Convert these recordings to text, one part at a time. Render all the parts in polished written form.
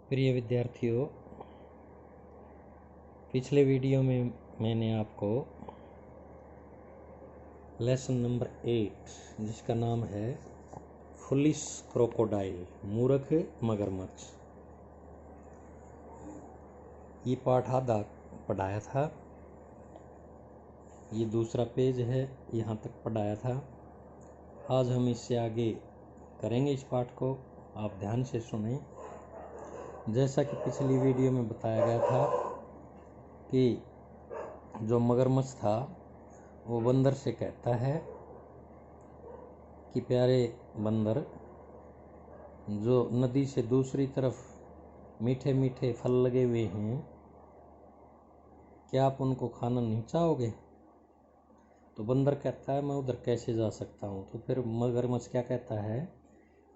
प्रिय विद्यार्थियों, पिछले वीडियो में मैंने आपको लेसन नंबर 8 जिसका नाम है फुलिश क्रोकोडाइल, मूर्ख मगरमच्छ, ये पाठ आधा पढ़ाया था। ये दूसरा पेज है, यहाँ तक पढ़ाया था। आज हम इससे आगे करेंगे इस पाठ को, आप ध्यान से सुनें। जैसा कि पिछली वीडियो में बताया गया था कि जो मगरमच्छ था वो बंदर से कहता है कि प्यारे बंदर, जो नदी से दूसरी तरफ मीठे मीठे फल लगे हुए हैं, क्या आप उनको खाना नहीं चाहोगे? तो बंदर कहता है मैं उधर कैसे जा सकता हूँ। तो फिर मगरमच्छ क्या कहता है,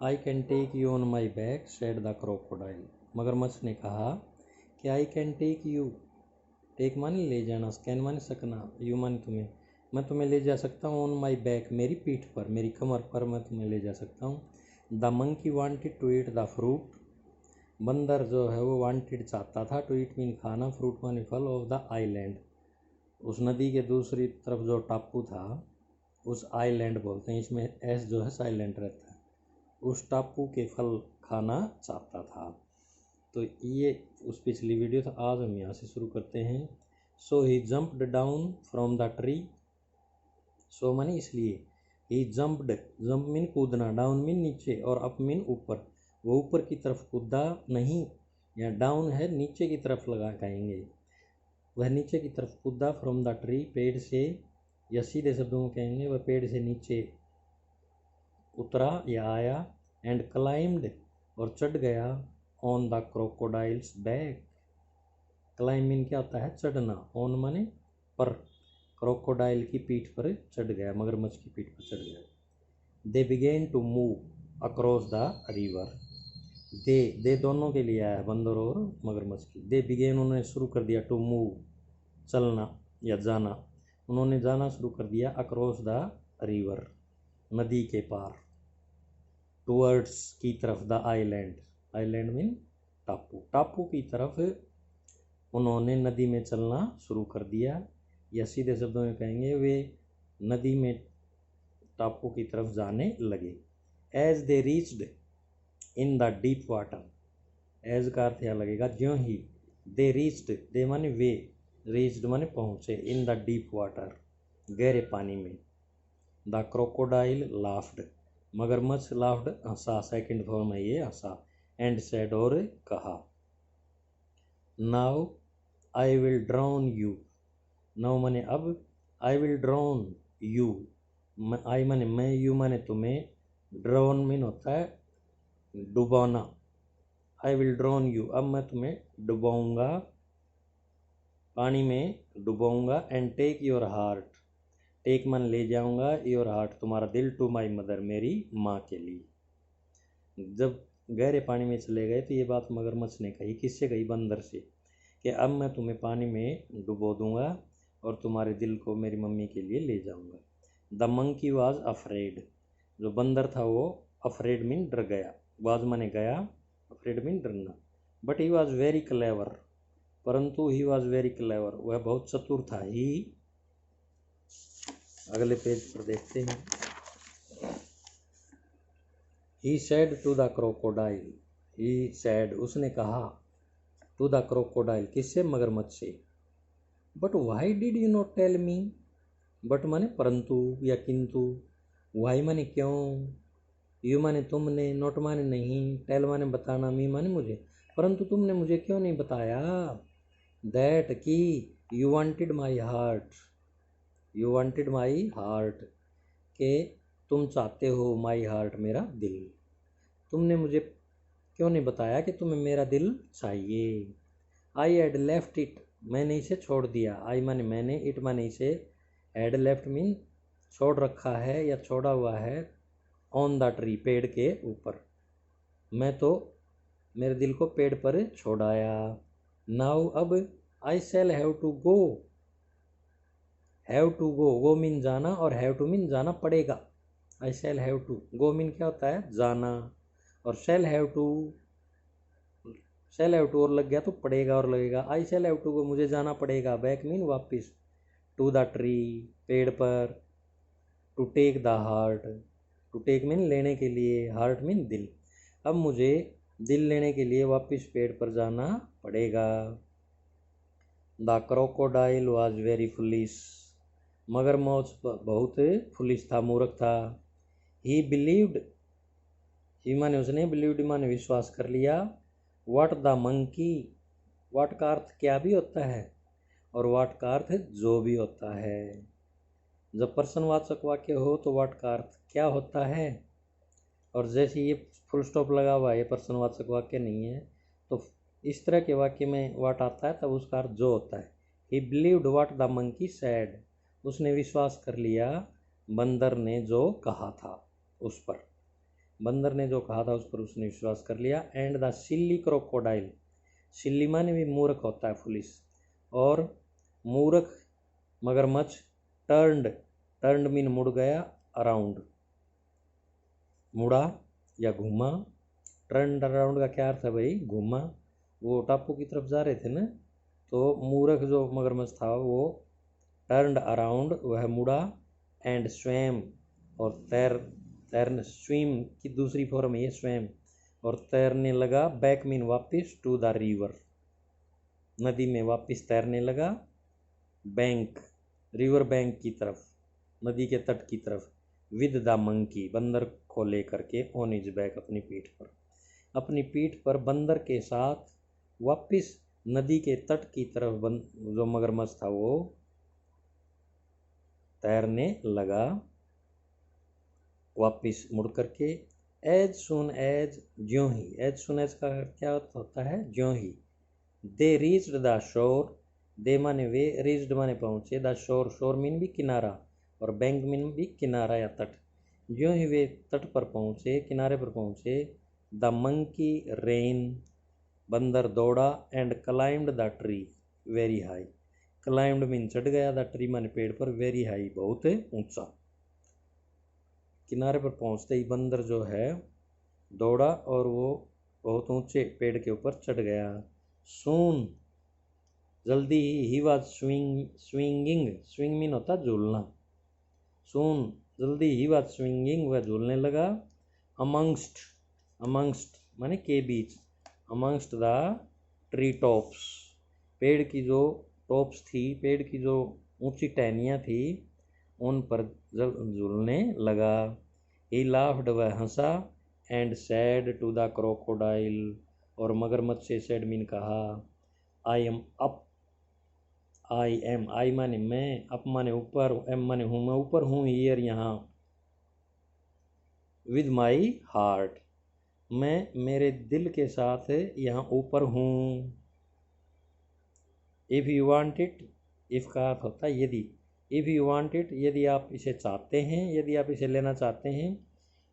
I can take you on my back said the crocodile. मगरमच्छ ने कहा कि I can take you, take माने ले जाना, स्कैन माने सकना, यू माने तुम्हें, मैं तुम्हें ले जा सकता हूँ ऑन माई बैक, मेरी पीठ पर, मेरी कमर पर मैं तुम्हें ले जा सकता हूँ। The monkey wanted to eat the fruit, बंदर जो है वो वांटेड चाहता था, टू ईट मीन खाना, फ्रूट माने फल, ऑफ द आइलैंड, उस नदी के दूसरी तरफ जो टापू था उस आइलैंड बोलते हैं, इसमें एस जो है साइलेंट रहता है, उस टापू के फल खाना चाहता था। तो ये उस पिछली वीडियो था। आज हम यहाँ से शुरू करते हैं। So he jumped down from the tree, so माने इसलिए, ही जंप्ड, जंप मीन कूदना, डाउन मीन नीचे, और अप मीन ऊपर, वो ऊपर की तरफ कूदा नहीं, या डाउन है नीचे की तरफ लगा कहेंगे, वह नीचे की तरफ कूदा, फ्रॉम द ट्री, पेड़ से, या सीधे शब्दों में कहेंगे वह पेड़ से नीचे उतरा या आया, एंड क्लाइम्ड, और चढ़ गया, on the crocodiles back. Climb mean क्या होता है, चढ़ना, ऑन माने पर, क्रोकोडाइल की पीठ पर चढ़ गया, मगरमच्छ की पीठ पर चढ़ गया। They begin to move across the river, they दोनों के लिए आया है, बंदर और मगरमच्छ की। दे बिगेन उन्होंने शुरू कर दिया, टू मूव चलना या जाना, उन्होंने जाना शुरू कर दिया, अक्रॉस द रिवर नदी के पार, टूवर्ड्स की तरफ, द आइलैंड, आइलैंड मीन टापू, टापू की तरफ उन्होंने नदी में चलना शुरू कर दिया, या सीधे शब्दों में कहेंगे वे नदी में टापू की तरफ जाने लगे। As they reached in the deep water, as का अर्थ यहाँ लगेगा ज्यों ही, दे रीच्ड, दे माने वे, रीच्ड माने पहुँचे, इन द डीप वाटर गहरे पानी में। द क्रोकोडाइल लाफ्ड, मगरमच्छ लाफ्ड हंसा, सेकंड फॉर्म है ये हंसा, एंड सेड और कहा, now I will drown you, now माने अब, I will drown you, I माने मैं, यू माने तुम्हें, ड्राउन मीन होता है डुबाना, आई विल ड्राउन यू, अब मैं तुम्हें डुबाऊंगा, पानी में डुबाऊंगा, and take your heart, take मन ले जाऊंगा, योर हार्ट तुम्हारा दिल, टू माई मदर मेरी माँ के लिए। जब गहरे पानी में चले गए तो ये बात मगरमच्छ ने कही, किससे कही, बंदर से, कि अब मैं तुम्हें पानी में डुबो दूंगा और तुम्हारे दिल को मेरी मम्मी के लिए ले जाऊंगा। द मंकी वाज अफ्रेड, जो बंदर था वो अफ्रेड मीन डर गया, वाज माने गया, अफ्रेड मीन डरना, but he was very clever, परंतु ही वॉज वेरी क्लेवर, वह बहुत चतुर था। ही, अगले पेज पर देखते हैं, he said to the crocodile, he said उसने कहा, टू द क्रोकोडाइल किससे, मगरमच्छ से, but why did you not tell me, but माने परंतु या किंतु, वाई माने क्यों, यू माने तुमने, नॉट माने नहीं, टेल माने बताना, मी माने मुझे, परंतु तुमने मुझे क्यों नहीं बताया, दैट कि, you wanted my heart, you wanted my heart, के तुम चाहते हो, माई हार्ट मेरा दिल, तुमने मुझे क्यों नहीं बताया कि तुम्हें मेरा दिल चाहिए। आई हैड लेफ्ट इट, मैंने इसे छोड़ दिया, आई माने मैंने, इट माने इसे, हैड लेफ्ट मीन छोड़ रखा है या छोड़ा हुआ है, ऑन द ट्री पेड़ के ऊपर, मैं तो मेरे दिल को पेड़ पर छोड़ाया। नाउ अब, I shall have to go, have to go, go mean जाना, और हैव टू मीन जाना पड़ेगा, I shall have to, go mean क्या होता है जाना, और shall have to shall have to और लग गया तो पड़ेगा और लगेगा। आई शैल हैव टू को मुझे जाना पड़ेगा, बैक मीन वापस, टू द ट्री पेड़ पर, to take the heart, to take mean लेने के लिए, हार्ट मीन दिल। अब मुझे दिल लेने के लिए वापस पेड़ पर जाना पड़ेगा। The crocodile was very foolish, मगरमच्छ बहुत फुलिश था, मूर्ख था। ही बिलीव्ड, ही माने उसने, बिलीव्ड माने विश्वास कर लिया। व्हाट द मंकी, व्हाट का अर्थ क्या भी होता है और व्हाट का अर्थ जो भी होता है। जब प्रश्नवाचक वाक्य हो तो व्हाट का अर्थ क्या होता है, और जैसे ये फुल स्टॉप लगा हुआ है, ये प्रश्नवाचक वाक्य नहीं है, तो इस तरह के वाक्य में व्हाट आता है तब उसका अर्थ जो होता है। ही believed what the monkey sad, उसने विश्वास कर लिया बंदर ने जो कहा था उस पर, बंदर ने जो कहा था उस पर उसने विश्वास कर लिया। एंड द सिल्ली क्रोकोडाइल, सिल्ली माने भी मूर्ख होता है, फुलिश, और मूर्ख मगरमच्छ टर्न्ड, टर्न्ड मीन मुड़ गया, अराउंड मुड़ा या घूमा। टर्न्ड अराउंड का क्या अर्थ है भाई, घूमा। वो टापू की तरफ जा रहे थे ना, तो मूर्ख जो मगरमच्छ था वो टर्न्ड अराउंड, वह मुड़ा। एंड स्वैम, और तैरने, स्विम की दूसरी फॉर्म है ये स्वैम, और तैरने लगा, बैक मीन वापस, टू द रिवर, नदी में वापस तैरने लगा। बैंक, रिवर बैंक की तरफ, नदी के तट की तरफ। विद द मंकी, बंदर को लेकर के, ऑन हिज बैक, अपनी पीठ पर, अपनी पीठ पर बंदर के साथ वापस नदी के तट की तरफ जो मगरमच्छ था वो तैरने लगा वापस मुड़ करके। एज सुन एज, ज्यों ही, एज सुन एज का क्या होता है, ज्यों ही। दे रीच्ड द शोर, दे माने वे, रीच्ड माने पहुंचे, द शोर, शोर मीन भी किनारा, और बैंक मीन भी किनारा या तट। ज्यों ही वे तट पर पहुंचे, किनारे पर पहुंचे। द मंकी रेन, बंदर दौड़ा। And climbed the tree very high, climbed mean चढ़ गया, द ट्री माने पेड़ पर, वेरी हाई बहुत ऊंचा। किनारे पर पहुंचते ही बंदर जो है दौड़ा और वो बहुत ऊंचे पेड़ के ऊपर चढ़ गया। सून, जल्दी he was swinging, swing mean होता झूलना। सून, जल्दी ही वॉज स्विंगिंग, वह झूलने लगा। अमंगस्ट, अमंगस्ट माने के बीच, अमंगस्ट द ट्री टॉप्स, पेड़ की जो टॉप्स थी, पेड़ की जो ऊंची टहनियाँ थी उन पर झूलने लगा। ही लाफ्ड, वह हंसा। And said to the crocodile, और मगरमच्छ से सैड मीन कहा। I am up, I am, I माने मैं, अप माने ऊपर, एम माने हूँ, मैं ऊपर हूँ, हियर यहाँ। विद माई हार्ट, मैं मेरे दिल के साथ यहाँ ऊपर हूँ। If you want it, if का अर्थ होता है यदि। इफ़ यू वांट इट, यदि आप इसे चाहते हैं, यदि आप इसे लेना चाहते हैं।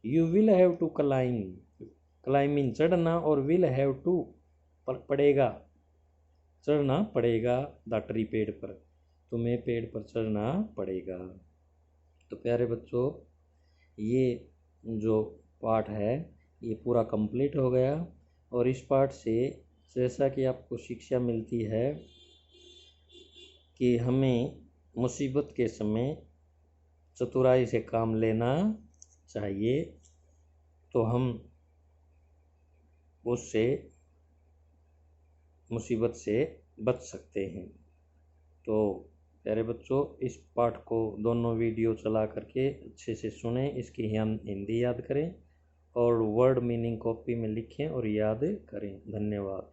You will have to climb, climbing चढ़ना, और विल हैव टू पड़ेगा, चढ़ना पड़ेगा, द ट्री पेड़ पर, तुम्हें पेड़ पर चढ़ना पड़ेगा। तो प्यारे बच्चों, ये जो पाठ है ये पूरा कंप्लीट हो गया, और इस पाठ से जैसा कि आपको शिक्षा मिलती है कि हमें मुसीबत के समय चतुराई से काम लेना चाहिए, तो हम उससे, मुसीबत से बच सकते हैं। तो प्यारे बच्चों, इस पाठ को दोनों वीडियो चला करके अच्छे से सुनें, इसकी हिंदी याद करें और वर्ड मीनिंग कॉपी में लिखें और याद करें। धन्यवाद।